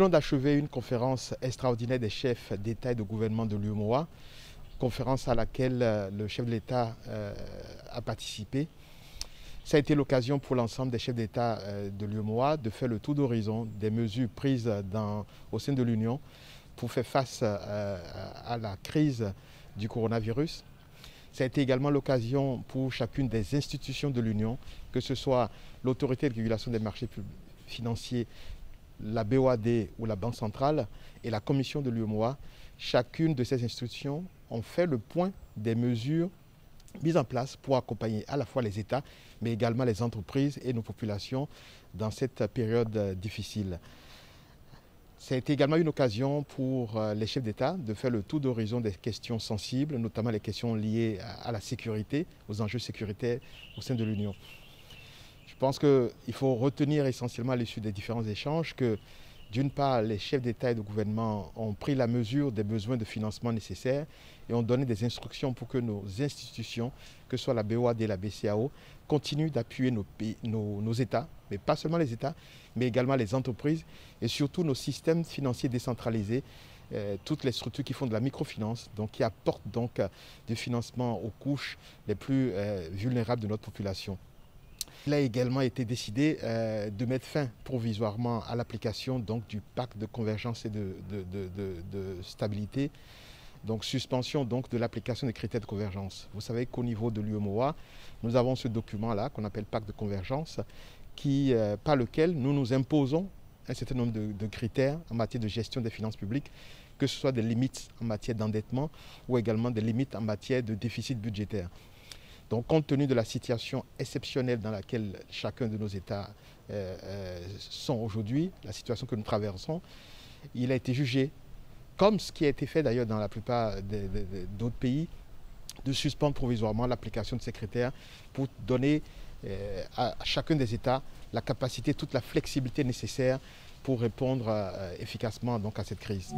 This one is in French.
venons d'achever une conférence extraordinaire des chefs d'État et de gouvernement de l'UEMOA, conférence à laquelle le chef de l'État a participé. Ça a été l'occasion pour l'ensemble des chefs d'État de l'UEMOA de faire le tour d'horizon des mesures prises au sein de l'Union pour faire face à la crise du coronavirus. Ça a été également l'occasion pour chacune des institutions de l'Union, que ce soit l'autorité de régulation des marchés financiers, la BOAD ou la Banque centrale et la commission de l'UEMOA, chacune de ces institutions ont fait le point des mesures mises en place pour accompagner à la fois les États, mais également les entreprises et nos populations dans cette période difficile. Ça a été également une occasion pour les chefs d'État de faire le tour d'horizon des questions sensibles, notamment les questions liées à la sécurité, aux enjeux sécuritaires au sein de l'Union. Je pense qu'il faut retenir essentiellement à l'issue des différents échanges que, d'une part, les chefs d'État et de gouvernement ont pris la mesure des besoins de financement nécessaires et ont donné des instructions pour que nos institutions, que ce soit la BOAD et la BCAO, continuent d'appuyer nos États, mais pas seulement les États, mais également les entreprises et surtout nos systèmes financiers décentralisés, toutes les structures qui font de la microfinance, donc qui apportent donc du financement aux couches les plus vulnérables de notre population. Il a également été décidé de mettre fin provisoirement à l'application du pacte de convergence et de stabilité, donc suspension de l'application des critères de convergence. Vous savez qu'au niveau de l'UEMOA, nous avons ce document-là qu'on appelle pacte de convergence, par lequel nous nous imposons un certain nombre de critères en matière de gestion des finances publiques, que ce soit des limites en matière d'endettement ou également des limites en matière de déficit budgétaire. Donc, compte tenu de la situation exceptionnelle dans laquelle chacun de nos États sont aujourd'hui, la situation que nous traversons, il a été jugé, comme ce qui a été fait d'ailleurs dans la plupart d'autres pays, de suspendre provisoirement l'application de ces critères pour donner à chacun des États la capacité, toute la flexibilité nécessaire pour répondre efficacement à cette crise.